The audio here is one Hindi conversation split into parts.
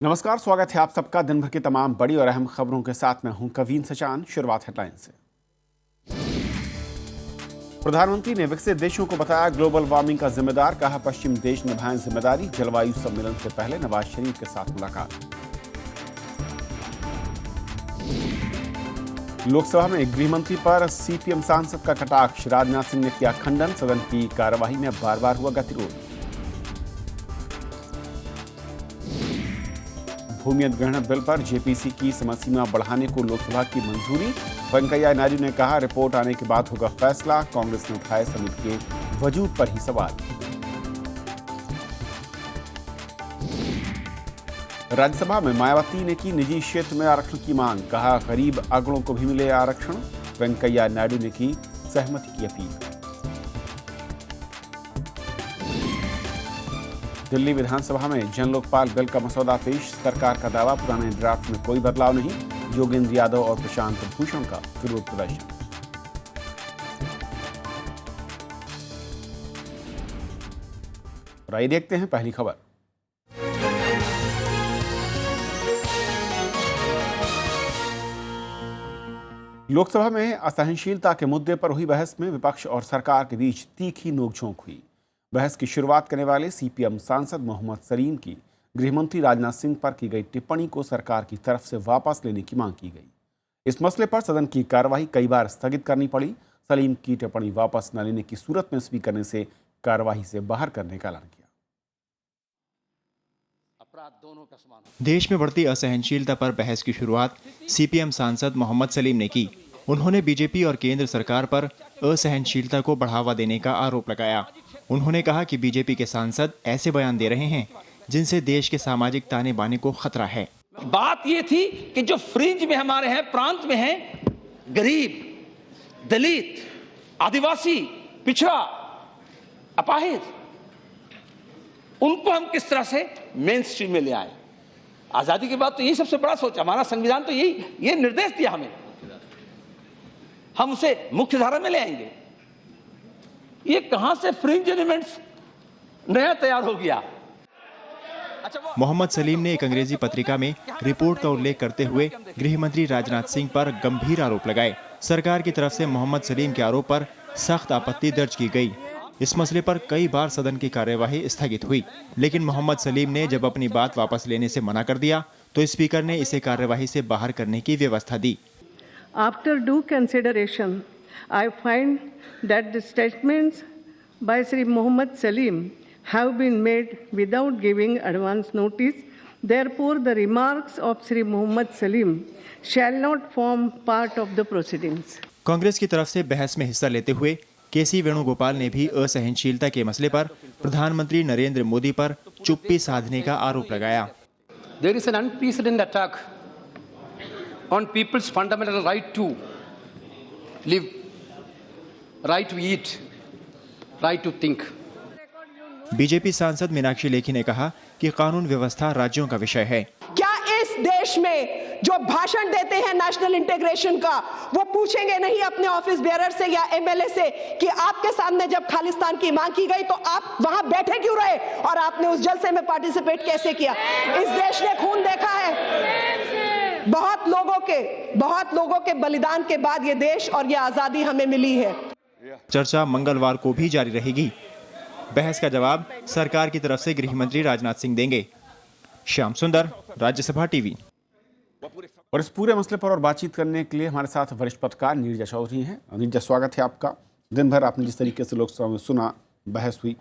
नमस्कार, स्वागत है आप सबका दिन भर की तमाम बड़ी और अहम खबरों के साथ। मैं हूं कवीन सचान। शुरुआत हेडलाइन से। प्रधानमंत्री ने विकसित देशों को बताया ग्लोबल वार्मिंग का जिम्मेदार, कहा पश्चिम देश निभाएं जिम्मेदारी। जलवायु सम्मेलन से पहले नवाज शरीफ के साथ मुलाकात। लोकसभा में गृह मंत्री पर सीपीएम सांसद का कटाक्ष, राजनाथ सिंह ने किया खंडन। सदन की कार्यवाही में बार बार हुआ गतिरोध। भूमि अधिग्रहण बिल पर जेपीसी की समय सीमा बढ़ाने को लोकसभा की मंजूरी। वेंकैया नायडू ने कहा रिपोर्ट आने के बाद होगा फैसला। कांग्रेस ने उठाए समिति के वजूद पर ही सवाल। राज्यसभा में मायावती ने की निजी क्षेत्र में आरक्षण की मांग, कहा गरीब अगड़ों को भी मिले आरक्षण। वेंकैया नायडू ने की सहमति की अपील। दिल्ली विधानसभा में जन लोकपाल बिल का मसौदा पेश, सरकार का दावा पुराने ड्राफ्ट में कोई बदलाव नहीं। योगेंद्र यादव और प्रशांत भूषण का विरोध प्रदर्शन। और आइए देखते हैं पहली खबर। लोकसभा में असहनशीलता के मुद्दे पर हुई बहस में विपक्ष और सरकार के बीच तीखी नोकझोंक हुई। बहस की शुरुआत करने वाले सीपीएम सांसद मोहम्मद सलीम की गृहमंत्री राजनाथ सिंह पर की गई टिप्पणी को सरकार की तरफ से वापस लेने की मांग की गई। इस मसले पर सदन की कार्यवाही कई बार स्थगित करनी पड़ी। सलीम की टिप्पणी वापस न लेने की सूरत में स्पीकर ने से कार्यवाही से बाहर करने का ऐलान किया। देश में बढ़ती असहनशीलता पर बहस की शुरुआत सीपीएम सांसद मोहम्मद सलीम ने की। उन्होंने बीजेपी और केंद्र सरकार पर असहनशीलता को बढ़ावा देने का आरोप लगाया। उन्होंने कहा कि बीजेपी के सांसद ऐसे बयान दे रहे हैं जिनसे देश के सामाजिक ताने बाने को खतरा है। बात ये थी कि जो फ्रिंज में हमारे हैं, प्रांत में हैं, गरीब, दलित, आदिवासी, पिछड़ा, अपाहिज, उनको हम किस तरह से मेन स्ट्रीम में ले आए। आजादी के बाद तो यही सबसे बड़ा सोच, हमारा संविधान तो ये निर्देश दिया हमें, हम उसे मुख्य धारा में ले आएंगे। ये कहां से फ्रिंज एलिमेंट्स नया तैयार हो गया। मोहम्मद सलीम ने एक अंग्रेजी पत्रिका में रिपोर्ट का उल्लेख करते हुए गृह मंत्री राजनाथ सिंह पर गंभीर आरोप लगाए। सरकार की तरफ से मोहम्मद सलीम के आरोप पर सख्त आपत्ति दर्ज की गई। इस मसले पर कई बार सदन की कार्यवाही स्थगित हुई, लेकिन मोहम्मद सलीम ने जब अपनी बात वापस लेने से मना कर दिया तो स्पीकर ने इसे कार्यवाही से बाहर करने की व्यवस्था दी। After due consideration, I find that the statements by Sri Mohammad Salim have been made without giving advance notice. Therefore, the remarks of Sri Mohammad Salim shall not form part of the proceedings. Congress की तरफ से बहस में हिस्सा लेते हुए केसी वेणुगोपाल ने भी असहनशीलता के मसले पर प्रधानमंत्री नरेंद्र मोदी पर चुप्पी साधने का आरोप लगाया। There is an unprecedented attack on people's fundamental right to live, right to eat, right to think. BJP सांसद मीनाक्षी लेखी ने कहा कि कानून व्यवस्था राज्यों का विषय है। क्या इस देश में जो भाषण देते हैं नेशनल इंटीग्रेशन का, वो पूछेंगे नहीं अपने ऑफिस बेयरर से या एमएलए से कि आपके सामने जब खालिस्तान की मांग की गई तो आप वहां बैठे क्यों रहे और आपने उस जलसे में पार्टिसिपेट कैसे किया? इस देश ने खून देखा है, बहुत लोगों के बलिदान के बाद ये देश और ये आजादी हमें मिली है। चर्चा मंगलवार को भी जारी रहेगी। बहस का जवाब सरकार की तरफ से गृह मंत्री राजनाथ सिंह देंगे। श्याम सुंदर, राज्यसभा टीवी। और इस पूरे मसले पर और बातचीत करने के लिए हमारे साथ वरिष्ठ पत्रकार नीरजा चौधरी हैं। नीरजा, स्वागत है आपका। दिन भर आपने जिस तरीके से लोकसभा में सुना, बहस हुई,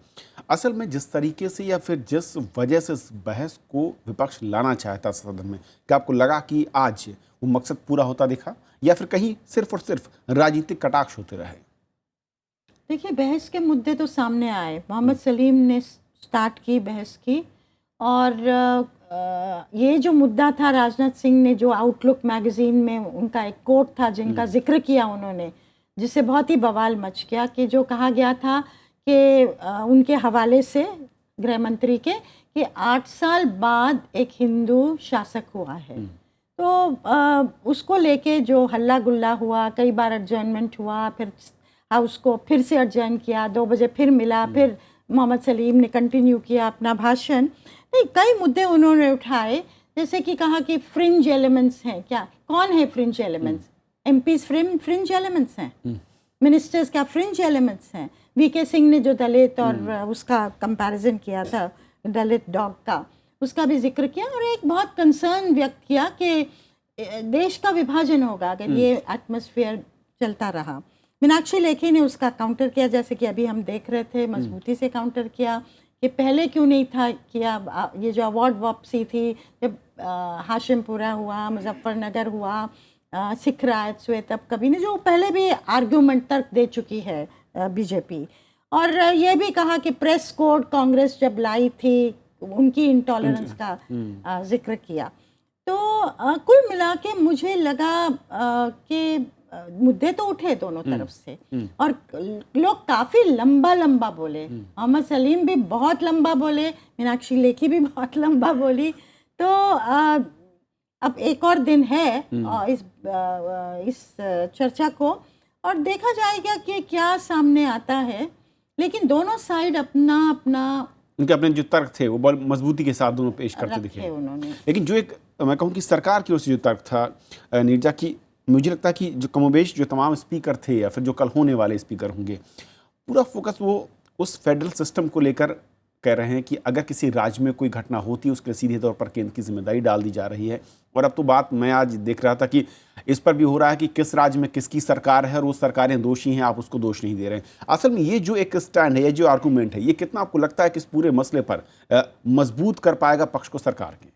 असल में जिस तरीके से या फिर जिस वजह से इस बहस को विपक्ष लाना चाहता सदन में, क्या आपको लगा कि आज वो मकसद पूरा होता दिखा या फिर कहीं सिर्फ और सिर्फ राजनीतिक कटाक्ष होते रहे? देखिए, बहस के मुद्दे तो सामने आए। मोहम्मद सलीम ने स्टार्ट की बहस की, और ये जो मुद्दा था, राजनाथ सिंह ने जो आउटलुक मैगजीन में उनका एक कोट था जिनका जिक्र किया उन्होंने, जिससे बहुत ही बवाल मच गया, कि जो कहा गया था कि उनके हवाले से गृह मंत्री के कि 8 साल बाद एक हिंदू शासक हुआ है। तो उसको लेके जो हल्ला गुल्ला हुआ, कई बार एडजर्नमेंट हुआ, फिर हाउस को फिर से एडजर्न किया, 2 बजे फिर मिला, फिर मोहम्मद सलीम ने कंटिन्यू किया अपना भाषण। नहीं, कई मुद्दे उन्होंने उठाए, जैसे कि कहा कि फ्रिंज एलिमेंट्स हैं, क्या कौन है fringe elements? MPs fringe elements हैं, मिनिस्टर्स क्या फ्रिंज एलिमेंट्स हैं? वीके सिंह ने जो दलित और उसका कंपैरिजन किया था, दलित डॉग का, उसका भी जिक्र किया और एक बहुत कंसर्न व्यक्त किया कि देश का विभाजन होगा अगर ये एटमॉस्फेयर चलता रहा। मीनाक्षी लेखी ने उसका काउंटर किया, जैसे कि अभी हम देख रहे थे, मजबूती से काउंटर किया कि पहले क्यों नहीं था किया। ये जो अवार्ड वापसी थी, जब हाशिमपुरा हुआ, मुजफ्फरनगर हुआ, सिख रायत हुए, तब कभी नहीं, जो पहले भी आर्ग्यूमेंट तर्क दे चुकी है बीजेपी। और ये भी कहा कि प्रेस कोड कांग्रेस जब लाई थी उनकी इंटॉलरेंस का जिक्र किया। तो कुल मिला के मुझे लगा कि मुद्दे तो उठे दोनों तरफ से और लोग काफ़ी लंबा लंबा बोले। मोहम्मद सलीम भी बहुत लंबा बोले, मीनाक्षी लेखी भी बहुत लंबा बोली। तो अब एक और दिन है इस चर्चा को और देखा जाएगा कि क्या सामने आता है। लेकिन दोनों साइड अपना अपना उनके अपने जो तर्क थे वो बहुत मजबूती के साथ दोनों पेश करते दिखे उन्होंने। लेकिन जो एक मैं कहूँ कि सरकार की ओर से जो तर्क था नीरजा, की मुझे लगता है कि जो कमोबेश जो तमाम स्पीकर थे या फिर जो कल होने वाले स्पीकर होंगे, पूरा फोकस वो उस फेडरल सिस्टम को लेकर कह रहे हैं कि अगर किसी राज्य में कोई घटना होती है उसके सीधे तौर पर केंद्र की जिम्मेदारी डाल दी जा रही है। और अब तो बात मैं आज देख रहा था कि इस पर भी हो रहा है कि किस राज्य में किसकी सरकार है और वो सरकारें दोषी हैं, आप उसको दोष नहीं दे रहे हैं। असल में ये जो एक स्टैंड है, ये जो आर्गूमेंट है, ये कितना आपको लगता है कि इस पूरे मसले पर मजबूत कर पाएगा पक्ष को सरकार के?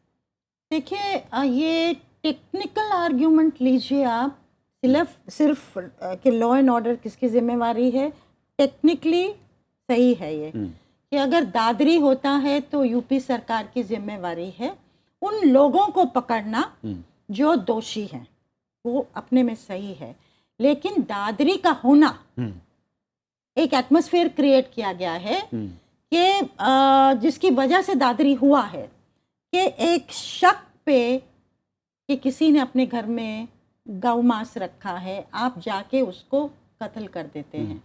देखिए, ये टेक्निकल आर्ग्यूमेंट लीजिए आप, सिर्फ कि लॉ एंड ऑर्डर किसकी जिम्मेवारी है, टेक्निकली सही है ये कि अगर दादरी होता है तो यूपी सरकार की जिम्मेवारी है उन लोगों को पकड़ना जो दोषी हैं, वो अपने में सही है। लेकिन दादरी का होना एक एटमॉस्फेयर क्रिएट किया गया है कि जिसकी वजह से दादरी हुआ है कि एक शक पे कि किसी ने अपने घर में गौ मांस रखा है, आप जाके उसको कत्ल कर देते हैं।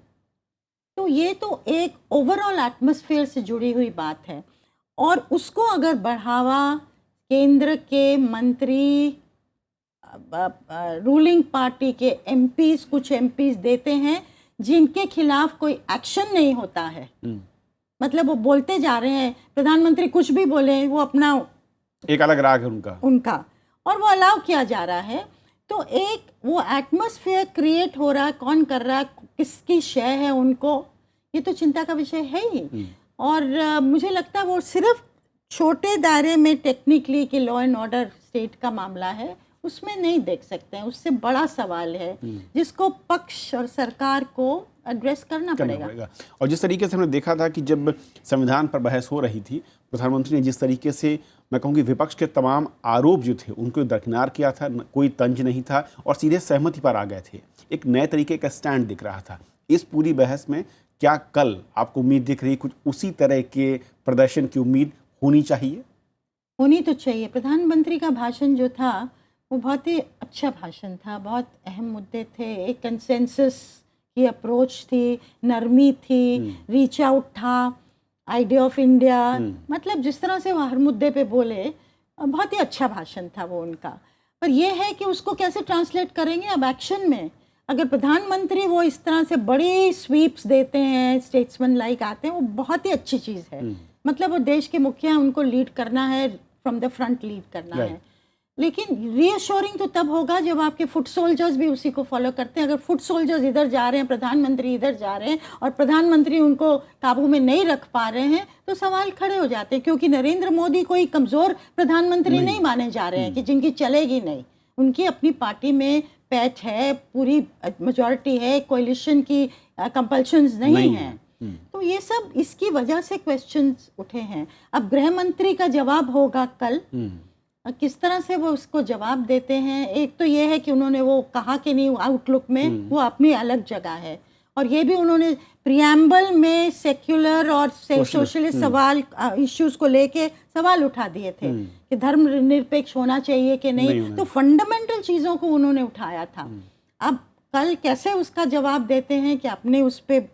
तो ये तो एक ओवरऑल एटमॉस्फेयर से जुड़ी हुई बात है और उसको अगर बढ़ावा केंद्र के मंत्री, रूलिंग पार्टी के एमपीज, कुछ एमपीज देते हैं जिनके खिलाफ कोई एक्शन नहीं होता है, मतलब वो बोलते जा रहे हैं, प्रधानमंत्री कुछ भी बोले, वो अपना एक अलग राग है उनका और वो अलाउ किया जा रहा है। तो एक वो एटमॉस्फेयर क्रिएट हो रहा है, कौन कर रहा है, किसकी शय है उनको, ये तो चिंता का विषय है ही। और मुझे लगता है वो सिर्फ छोटे दायरे में टेक्निकली कि लॉ एंड ऑर्डर स्टेट का मामला है उसमें नहीं देख सकते हैं, उससे बड़ा सवाल है जिसको पक्ष और सरकार को एड्रेस करना पड़ेगा। और जिस तरीके से हमने देखा था कि जब संविधान पर बहस हो रही थी, प्रधानमंत्री ने जिस तरीके से मैं कहूँगी विपक्ष के तमाम आरोप जो थे उनको दरकिनार किया था, कोई तंज नहीं था और सीधे सहमति पर आ गए थे, एक नए तरीके का स्टैंड दिख रहा था। इस पूरी बहस में क्या कल आपको उम्मीद दिख रही, कुछ उसी तरह के प्रदर्शन की उम्मीद होनी चाहिए? होनी तो चाहिए। प्रधानमंत्री का भाषण जो था वो बहुत ही अच्छा भाषण था, बहुत अहम मुद्दे थे, एक कंसेंसस की अप्रोच थी, नरमी थी, रीच आउट था, आइडिया ऑफ इंडिया, मतलब जिस तरह से वो हर मुद्दे पे बोले, बहुत ही अच्छा भाषण था वो उनका। पर यह है कि उसको कैसे ट्रांसलेट करेंगे अब एक्शन में। अगर प्रधानमंत्री वो इस तरह से बड़ी स्वीप्स देते हैं, स्टेट्समैन लाइक आते हैं, वो बहुत ही अच्छी चीज़ है। मतलब वो देश के मुखिया, उनको लीड करना है, फ्रॉम द फ्रंट लीड करना है। लेकिन रीअश्योरिंग तो तब होगा जब आपके फुट सोल्जर्स भी उसी को फॉलो करते हैं। अगर फुट सोल्जर्स इधर जा रहे हैं, प्रधानमंत्री इधर जा रहे हैं और प्रधानमंत्री उनको काबू में नहीं रख पा रहे हैं, तो सवाल खड़े हो जाते हैं। क्योंकि नरेंद्र मोदी कोई कमज़ोर प्रधानमंत्री नहीं माने जा रहे हैं कि जिनकी चलेगी नहीं। उनकी अपनी पार्टी में पैठ है, पूरी मेजॉरिटी है, कोalition की कंपल्शंस नहीं है। तो ये सब इसकी वजह से क्वेश्चंस उठे हैं। अब गृह मंत्री का जवाब होगा कल, किस तरह से वो उसको जवाब देते हैं। एक तो ये है कि उन्होंने वो कहा कि नहीं, आउटलुक में वो अपनी अलग जगह है और ये भी उन्होंने प्रियम्बल में सेक्युलर और सोशलिस्ट सवाल इश्यूज को लेके सवाल उठा दिए थे कि धर्म निरपेक्ष होना चाहिए कि नहीं, तो फंडामेंटल चीज़ों को उन्होंने उठाया था। अब कल कैसे उसका जवाब देते हैं कि अपने उस पर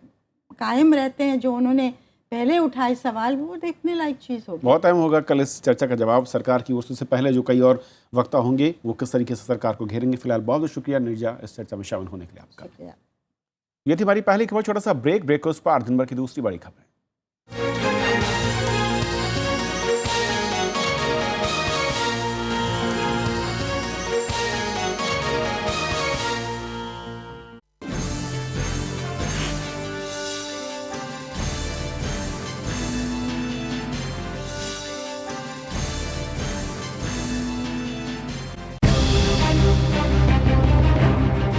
कायम रहते हैं जो उन्होंने पहले उठाए सवाल, वो देखने लायक चीज़ होगी। बहुत अहम होगा कल इस चर्चा का जवाब सरकार की ओर से। पहले जो कई और वक्ता होंगे वो किस तरीके से सरकार को घेरेंगे। फिलहाल बहुत बहुत शुक्रिया नीरजा इस चर्चा में शामिल होने के लिए आपका। शुक्रिया। ये थी हमारी पहली खबर। छोटा सा ब्रेक के उस पार दिन भर की दूसरी बड़ी खबर।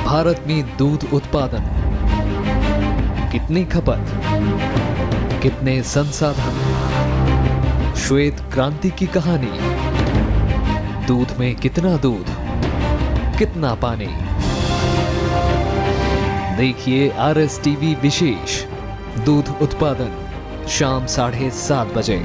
भारत में दूध उत्पादन, कितनी खपत, कितने संसाधन, श्वेत क्रांति की कहानी। दूध में कितना दूध, कितना पानी। देखिए RSTV विशेष दूध उत्पादन शाम 7:30 बजे।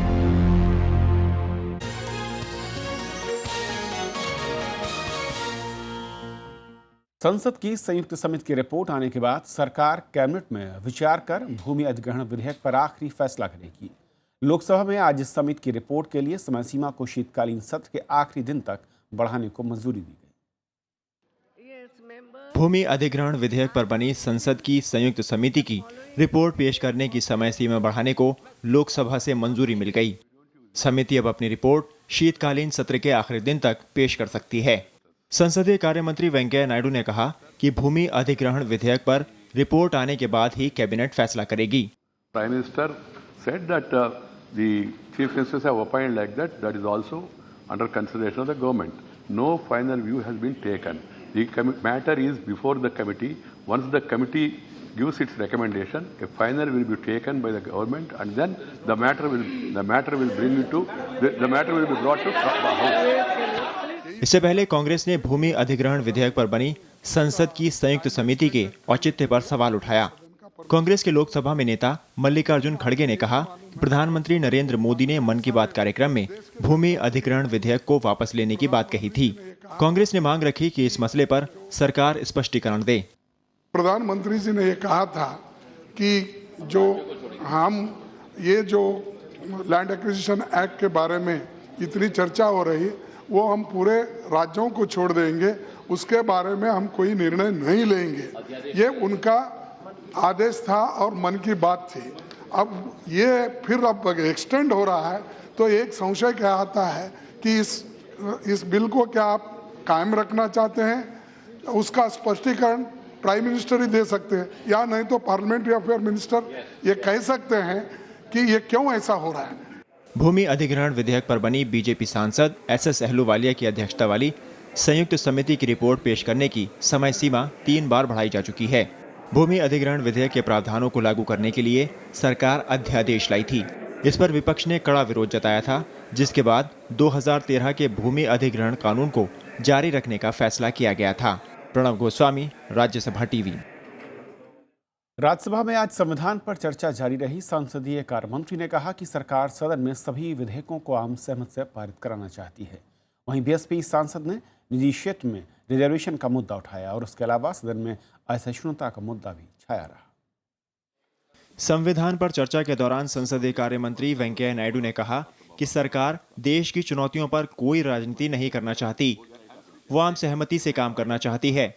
संसद की संयुक्त समिति की रिपोर्ट आने के बाद सरकार कैबिनेट में विचार कर भूमि अधिग्रहण विधेयक पर आखिरी फैसला करेगी। लोकसभा में आज इस समिति की रिपोर्ट के लिए समय सीमा को शीतकालीन सत्र के आखिरी दिन तक बढ़ाने को मंजूरी दी गई। भूमि अधिग्रहण विधेयक पर बनी संसद की संयुक्त समिति की रिपोर्ट पेश करने की समय सीमा बढ़ाने को लोकसभा से मंजूरी मिल गई। समिति अब अपनी रिपोर्ट शीतकालीन सत्र के आखिरी दिन तक पेश कर सकती है। संसदीय कार्य मंत्री वेंकैया नायडू ने कहा कि भूमि अधिग्रहण विधेयक पर रिपोर्ट आने के बाद ही कैबिनेट फैसला करेगी। Prime Minister said that the chief ministers have opined like that. That is also under consideration of the government. No final view has been taken. The matter is before the committee. Once the committee gives its recommendation, a final will be taken by the government, and then the matter will be brought to the House. इससे पहले कांग्रेस ने भूमि अधिग्रहण विधेयक पर बनी संसद की संयुक्त समिति के औचित्य पर सवाल उठाया। कांग्रेस के लोकसभा में नेता मल्लिकार्जुन खड़गे ने कहा, प्रधानमंत्री नरेंद्र मोदी ने मन की बात कार्यक्रम में भूमि अधिग्रहण विधेयक को वापस लेने की बात कही थी। कांग्रेस ने मांग रखी कि इस मसले पर सरकार स्पष्टीकरण दे। प्रधानमंत्री जी ने ये कहा था कि जो लैंड एक्विजिशन एक्ट के बारे में इतनी चर्चा हो रही, वो हम पूरे राज्यों को छोड़ देंगे, उसके बारे में हम कोई निर्णय नहीं लेंगे। ये उनका आदेश था और मन की बात थी। अब ये फिर एक्सटेंड हो रहा है, तो एक संशय क्या आता है कि इस बिल को क्या आप कायम रखना चाहते हैं? उसका स्पष्टीकरण प्राइम मिनिस्टर ही दे सकते हैं, या नहीं तो पार्लियामेंट्री अफेयर मिनिस्टर ये कह सकते हैं कि ये क्यों ऐसा हो रहा है। भूमि अधिग्रहण विधेयक पर बनी बीजेपी सांसद SS अहलूवालिया की अध्यक्षता वाली संयुक्त समिति की रिपोर्ट पेश करने की समय सीमा 3 बार बढ़ाई जा चुकी है। भूमि अधिग्रहण विधेयक के प्रावधानों को लागू करने के लिए सरकार अध्यादेश लाई थी। इस पर विपक्ष ने कड़ा विरोध जताया था, जिसके बाद 2013 के भूमि अधिग्रहण कानून को जारी रखने का फैसला किया गया था। प्रणव गोस्वामी, राज्यसभा टीवी। राज्यसभा में आज संविधान पर चर्चा जारी रही। संसदीय कार्य मंत्री ने कहा कि सरकार सदन में सभी विधेयकों को आम सहमति से पारित कराना चाहती है। वहीं बीएसपी सांसद ने निजी क्षेत्र में रिजर्वेशन का मुद्दा उठाया और उसके अलावा सदन में असहिष्णुता का मुद्दा भी छाया रहा। संविधान पर चर्चा के दौरान संसदीय कार्य मंत्री वेंकैया नायडू ने कहा कि सरकार देश की चुनौतियों पर कोई राजनीति नहीं करना चाहती, वो आम सहमति से काम करना चाहती है।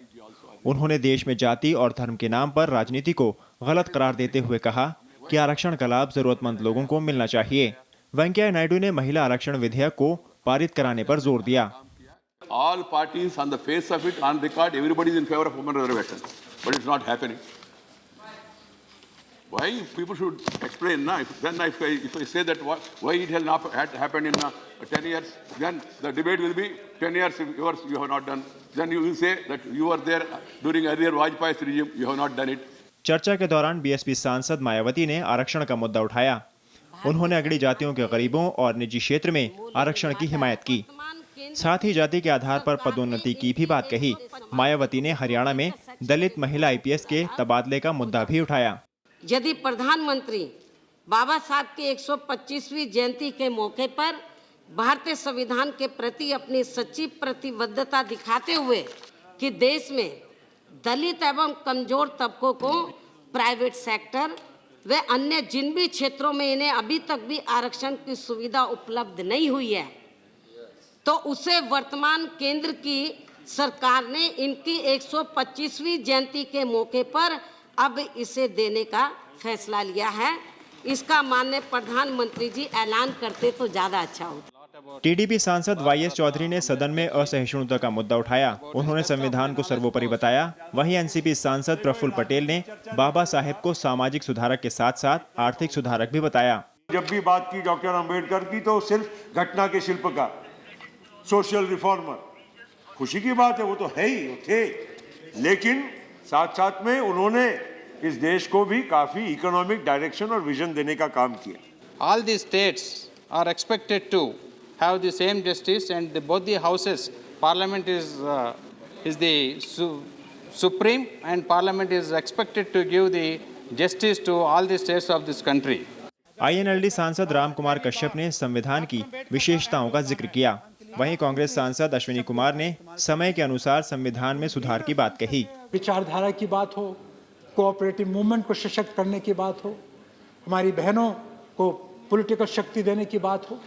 उन्होंने देश में जाति और धर्म के नाम पर राजनीति को गलत करार देते हुए कहा कि आरक्षण का लाभ जरूरतमंद लोगों को मिलना चाहिए। वेंकैया नायडू ने महिला आरक्षण विधेयक को पारित कराने पर जोर दिया। All parties on the face of it, on record, everybody is in favor of women reservation, but it's not happening. Why people should explain now? If I say that why it has not happened in 10 years, then the debate will be 10 years you have not done. Then you will say that you were there during earlier Vajpayee's regime, you have not done it. चर्चा के दौरान बीएसपी सांसद मायावती ने आरक्षण का मुद्दा उठाया। उन्होंने अगड़ी जातियों के गरीबों और निजी क्षेत्र में आरक्षण की हिमायत की। साथ ही जाति के आधार पर पदोन्नति की भी बात कही। मायावती ने हरियाणा में दलित महिला IPS के तबादले का मुद्दा भी उठाया। यदि प्रधानमंत्री बाबा साहब की 125वीं जयंती के मौके पर भारतीय संविधान के प्रति अपनी सच्ची प्रतिबद्धता दिखाते हुए कि देश में दलित एवं कमजोर तबकों को प्राइवेट सेक्टर, व अन्य जिन भी क्षेत्रों में इन्हें अभी तक भी आरक्षण की सुविधा उपलब्ध नहीं हुई है, तो उसे वर्तमान केंद्र की सरकार ने इनकी 125वीं जयंती के मौके पर अब इसे देने का फैसला लिया है। इसका माननीय प्रधानमंत्री जी ऐलान करते तो ज़्यादा अच्छा होता। टीडीपी सांसद वाईएस चौधरी ने सदन में असहिष्णुता का मुद्दा उठाया। उन्होंने संविधान को सर्वोपरि बताया। वहीं एनसीपी सांसद प्रफुल्ल पटेल ने बाबा साहेब को सामाजिक सुधारक के साथ साथ आर्थिक सुधारक भी बताया। जब भी बात की डॉक्टर अंबेडकर की तो सिर्फ घटना के शिल्पकार, सोशल रिफॉर्मर, खुशी की बात है, वो तो है ही, वो थे, लेकिन साथ साथ में उन्होंने इस देश को भी काफी इकोनॉमिक डायरेक्शन और विजन देने का काम किया। All the states are expected to have the same justice, and both the houses, Parliament is the supreme, and Parliament is expected to give the justice to all the states of this country. INLD सांसद राम कुमार कश्यप ने संविधान की विशेषताओं का जिक्र किया। वहीं कांग्रेस सांसद अश्विनी कुमार ने समय के अनुसार संविधान में सुधार की बात कही। विचारधारा की बात हो, कोऑपरेटिव मूवमेंट को सशक्त करने की बात हो, हमारी बहनों को पॉलिटिकल शक्ति देने की बात हो,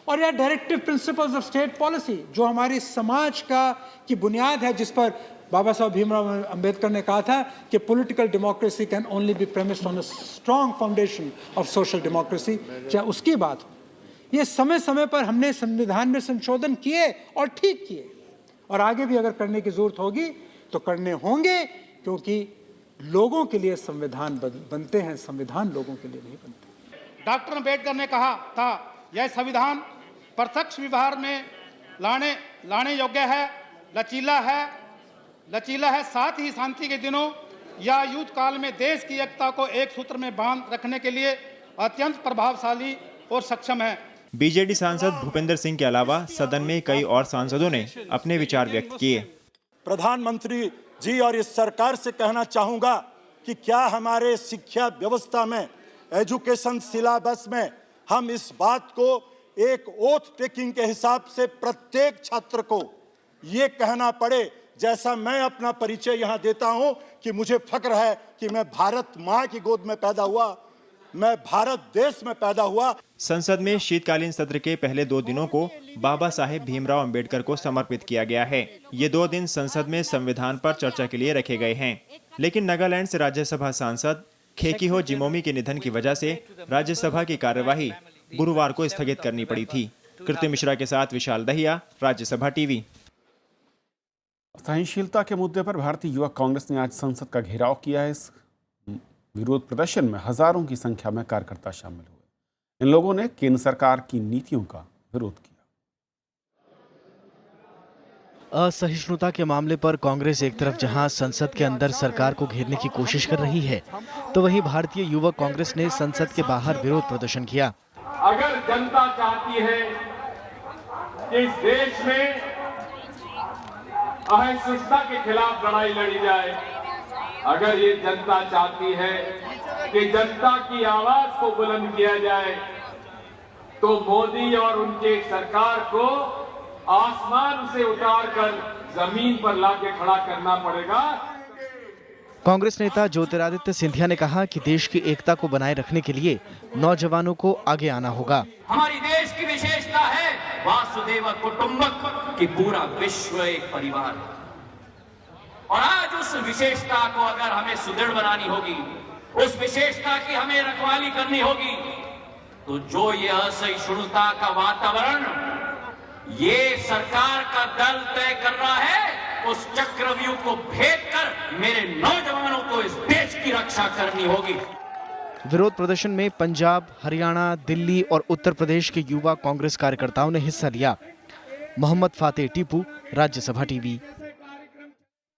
और यह directive principles of state policy जो हमारी समाज की बुनियाद है, जिस पर बाबा साहब भीमराव अंबेडकर ने कहा था कि political democracy can only be premised on a strong foundation of social democracy, चाहे उसकी बात हो। ये समय समय पर हमने संविधान में संशोधन किए और ठीक किए, और आगे भी अगर करने की जरूरत होगी तो करने होंगे, क्योंकि लोगों के लिए संविधान बनते हैं, संविधान लोगों के लिए नहीं बनते। डॉक्टर अंबेडकर ने कहा था, यह संविधान प्रत्यक्ष व्यवहार में लाने योग्य है, लचीला है, साथ ही शांति के दिनों या युद्ध काल में देश की एकता को एक सूत्र में बांध रखने के लिए अत्यंत प्रभावशाली और सक्षम है। बीजेडी सांसद भूपेंद्र सिंह के अलावा सदन में कई और सांसदों ने अपने विचार व्यक्त किए। प्रधानमंत्री जी और इस सरकार से कहना चाहूंगा कि क्या हमारे शिक्षा व्यवस्था में, एजुकेशन सिलेबस में हम इस बात को एक ओथ टेकिंग के हिसाब से प्रत्येक छात्र को ये कहना पड़े, जैसा मैं अपना परिचय यहाँ देता हूँ कि मुझे फक्र है कि मैं भारत माँ की गोद में पैदा हुआ, मैं भारत देश में पैदा हुआ। संसद में शीतकालीन सत्र के पहले 2 दिनों को बाबा साहेब भीमराव अंबेडकर को समर्पित किया गया है। ये 2 दिन संसद में संविधान पर चर्चा के लिए रखे गए हैं, लेकिन नागालैंड से राज्यसभा सांसद खेकीहो जिमोमी के निधन की वजह से राज्यसभा की कार्यवाही गुरुवार को स्थगित करनी पड़ी थी। कृति मिश्रा के साथ विशाल दहिया, राज्यसभा टीवी। असहिष्णुता के मुद्दे पर भारतीय युवक कांग्रेस ने आज संसद का घेराव किया है। इस विरोध प्रदर्शन में हजारों की संख्या में कार्यकर्ता शामिल हुए। इन लोगों ने केंद्र सरकार की नीतियों का विरोध किया। असहिष्णुता के मामले पर कांग्रेस एक तरफ जहां संसद के अंदर सरकार को घेरने की कोशिश कर रही है, तो वहीं भारतीय युवक कांग्रेस ने संसद के बाहर विरोध प्रदर्शन किया। अगर जनता चाहती है कि इस देश में असहिष्णुता के खिलाफ लड़ाई लड़ी जाए, अगर ये जनता चाहती है कि जनता की आवाज को बुलंद किया जाए, तो मोदी और उनके सरकार को आसमान से उतारकर जमीन पर लाके खड़ा करना पड़ेगा। कांग्रेस नेता ज्योतिरादित्य सिंधिया ने कहा कि देश की एकता को बनाए रखने के लिए नौजवानों को आगे आना होगा। हमारी देश की विशेषता है वासुदेव कुटुंबक, कि पूरा विश्व एक परिवार है, और आज उस विशेषता को अगर हमें सुदृढ़ बनानी होगी, उस विशेषता की हमें रखवाली करनी होगी, तो जो ये असहिष्णुता का वातावरण ये सरकार का दल तय कर रहा है, उस चक्रव्यूह को भेद कर मेरे नौजवानों को इस देश की रक्षा करनी होगी। विरोध प्रदर्शन में पंजाब, हरियाणा, दिल्ली और उत्तर प्रदेश के युवा कांग्रेस कार्यकर्ताओं ने हिस्सा लिया। मोहम्मद फातेह टीपू, राज्यसभा टीवी।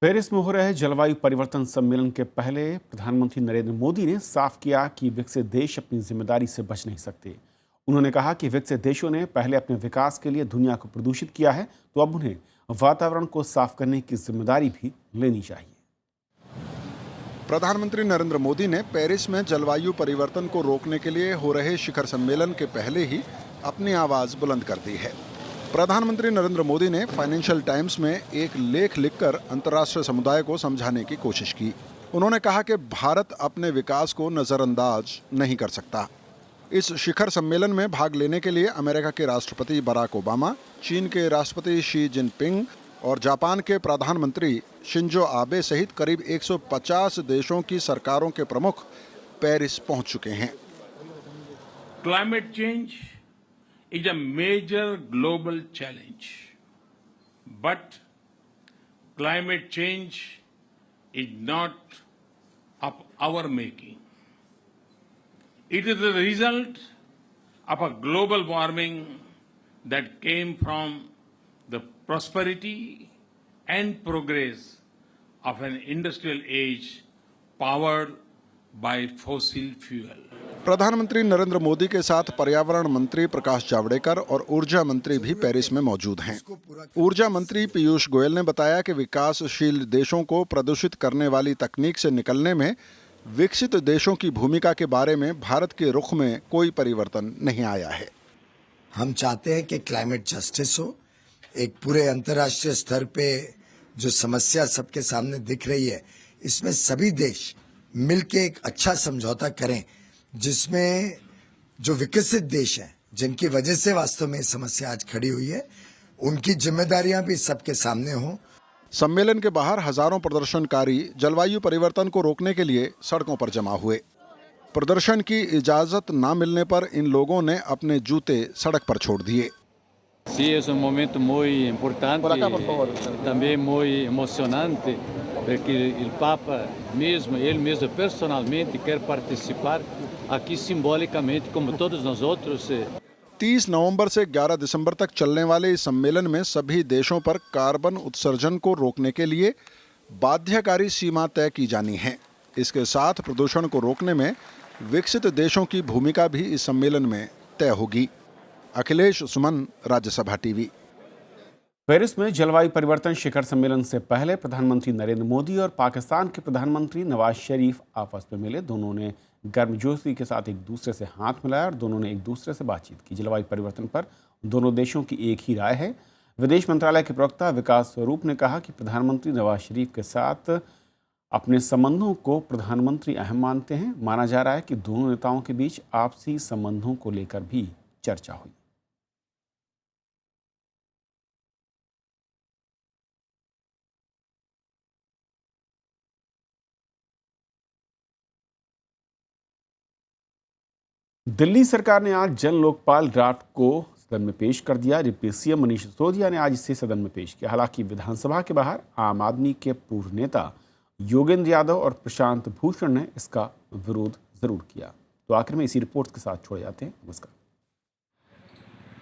पेरिस में हो रहे जलवायु परिवर्तन सम्मेलन के पहले प्रधानमंत्री नरेंद्र मोदी ने साफ किया कि विकसित देश अपनी जिम्मेदारी से बच नहीं सकते। उन्होंने कहा कि विकसित देशों ने पहले अपने विकास के लिए दुनिया को प्रदूषित किया है, तो अब उन्हें वातावरण को साफ करने की जिम्मेदारी भी लेनी चाहिए। प्रधानमंत्री नरेंद्र मोदी ने पेरिस में जलवायु परिवर्तन को रोकने के लिए हो रहे शिखर सम्मेलन के पहले ही अपनी आवाज बुलंद कर दी है। प्रधानमंत्री नरेंद्र मोदी ने फाइनेंशियल टाइम्स में एक लेख लिखकर अंतर्राष्ट्रीय समुदाय को समझाने की कोशिश की। उन्होंने कहा कि भारत अपने विकास को नज़रअंदाज नहीं कर सकता। इस शिखर सम्मेलन में भाग लेने के लिए अमेरिका के राष्ट्रपति बराक ओबामा, चीन के राष्ट्रपति शी जिनपिंग और जापान के प्रधानमंत्री शिंजो आबे सहित करीब 150 देशों की सरकारों के प्रमुख पेरिस पहुंच चुके हैं। Climate change is a major global challenge, but climate change is not of our making. It is the result of a global warming that came from the prosperity and progress of an industrial age powered by fossil fuel. प्रधानमंत्री नरेंद्र मोदी के साथ पर्यावरण मंत्री प्रकाश जावड़ेकर और ऊर्जा मंत्री भी पेरिस में मौजूद हैं। ऊर्जा मंत्री पीयूष गोयल ने बताया कि विकासशील देशों को प्रदूषित करने वाली तकनीक से निकलने में विकसित देशों की भूमिका के बारे में भारत के रुख में कोई परिवर्तन नहीं आया है। हम चाहते हैं कि क्लाइमेट जस्टिस हो। एक पूरे अंतर्राष्ट्रीय स्तर पे जो समस्या सबके सामने दिख रही है, इसमें सभी देश मिलके एक अच्छा समझौता करें, जिसमें जो विकसित देश हैं, जिनकी वजह से वास्तव में समस्या आज खड़ी हुई है, उनकी जिम्मेदारियां भी सबके सामने हों। सम्मेलन के बाहर हजारों प्रदर्शनकारी जलवायु परिवर्तन को रोकने के लिए सड़कों पर जमा हुए। प्रदर्शन की इजाजत न मिलने पर इन लोगों ने अपने जूते सड़क पर छोड़ दिए। Sí, es un momento muy importante, también muy emocionante, porque el Papa mesmo, ele mesmo personalmente quer participar aqui simbolicamente, como todos nós outros. 30 नवंबर से 11 दिसंबर तक चलने वाले इस सम्मेलन में सभी देशों पर कार्बन उत्सर्जन को रोकने के लिए बाध्यकारी सीमा तय की जानी है। इसके साथ प्रदूषण को रोकने में विकसित देशों की भूमिका भी इस सम्मेलन में तय होगी। अखिलेश सुमन, राज्यसभा टीवी। पेरिस में जलवायु परिवर्तन शिखर सम्मेलन से पहले प्रधानमंत्री नरेंद्र मोदी और पाकिस्तान के प्रधानमंत्री नवाज शरीफ आपस में मिले। दोनों ने गर्मजोशी के साथ एक दूसरे से हाथ मिलाया और दोनों ने एक दूसरे से बातचीत की। जलवायु परिवर्तन पर दोनों देशों की एक ही राय है। विदेश मंत्रालय के प्रवक्ता विकास स्वरूप ने कहा कि प्रधानमंत्री नवाज शरीफ के साथ अपने संबंधों को प्रधानमंत्री अहम मानते हैं। माना जा रहा है कि दोनों नेताओं के बीच आपसी संबंधों को लेकर भी चर्चा हुई। दिल्ली सरकार ने आज जन लोकपाल ड्राफ्ट को सदन में पेश कर दिया। डिप्टी सीएम मनीष सिसोदिया ने आज इसे सदन में पेश किया। हालांकि विधानसभा के बाहर आम आदमी के पूर्व नेता योगेंद्र यादव और प्रशांत भूषण ने इसका विरोध जरूर किया। तो आखिर में इसी रिपोर्ट के साथ छोड़े जाते हैं। नमस्कार।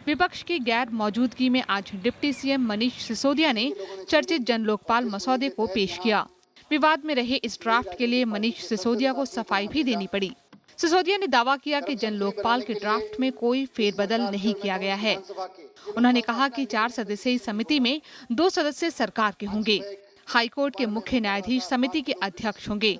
विपक्ष की गैर मौजूदगी में आज डिप्टी सीएम मनीष सिसोदिया ने चर्चित जन लोकपाल मसौदे को पेश किया। विवाद में रहे इस ड्राफ्ट के लिए मनीष सिसोदिया को सफाई भी देनी पड़ी। सिसोदिया ने दावा किया कि जन लोकपाल के ड्राफ्ट में कोई फेरबदल नहीं किया गया है। उन्होंने कहा कि 4 सदस्यीय समिति में 2 सदस्य सरकार के होंगे। हाईकोर्ट के मुख्य न्यायाधीश समिति के अध्यक्ष होंगे।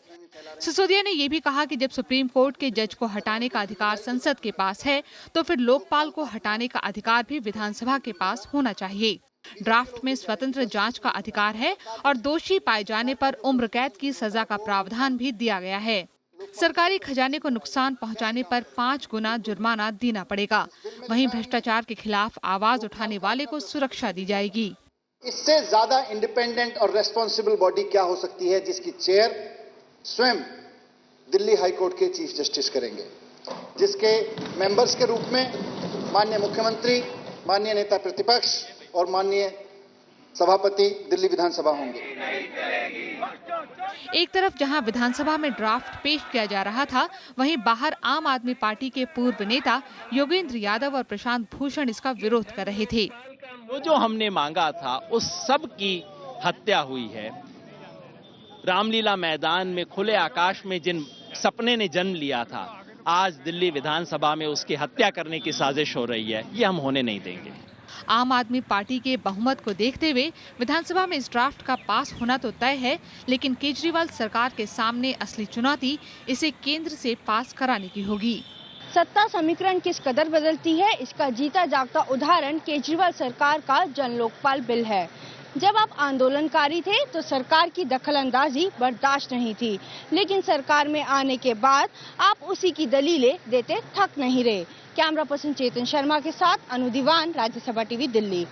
सिसोदिया ने यह भी कहा कि जब सुप्रीम कोर्ट के जज को हटाने का अधिकार संसद के पास है, तो फिर लोकपाल को हटाने का अधिकार भी विधानसभा के पास होना चाहिए। ड्राफ्ट में स्वतंत्र जांच का अधिकार है और दोषी पाए जाने पर उम्र कैद की सजा का प्रावधान भी दिया गया है। सरकारी खजाने को नुकसान पहुंचाने पर 5 गुना जुर्माना देना पड़ेगा। वहीं भ्रष्टाचार के खिलाफ आवाज उठाने वाले को सुरक्षा दी जाएगी। इससे ज्यादा इंडिपेंडेंट और रेस्पॉन्सिबल बॉडी क्या हो सकती है, जिसकी चेयर स्वयं दिल्ली हाई कोर्ट के चीफ जस्टिस करेंगे, जिसके मेंबर्स के रूप में माननीय मुख्यमंत्री, माननीय नेता प्रतिपक्ष और माननीय सभापति दिल्ली विधानसभा होंगे। एक तरफ जहां विधानसभा में ड्राफ्ट पेश किया जा रहा था, वहीं बाहर आम आदमी पार्टी के पूर्व नेता योगेंद्र यादव और प्रशांत भूषण इसका विरोध कर रहे थे। वो जो हमने मांगा था उस सब की हत्या हुई है। रामलीला मैदान में खुले आकाश में जिन सपने ने जन्म लिया था, आज दिल्ली विधानसभा में उसकी हत्या करने की साजिश हो रही है। ये हम होने नहीं देंगे। आम आदमी पार्टी के बहुमत को देखते हुए विधानसभा में इस ड्राफ्ट का पास होना तो तय है, लेकिन केजरीवाल सरकार के सामने असली चुनौती इसे केंद्र से पास कराने की होगी। सत्ता समीकरण किस कदर बदलती है, इसका जीता जागता उदाहरण केजरीवाल सरकार का जन लोकपाल बिल है। जब आप आंदोलनकारी थे तो सरकार की दखलंदाजी बर्दाश्त नहीं थी, लेकिन सरकार में आने के बाद आप उसी की दलीलें देते थक नहीं रहे। कैमरा पर्सन चेतन शर्मा के साथ अनु दीवान, राज्यसभा टीवी, दिल्ली।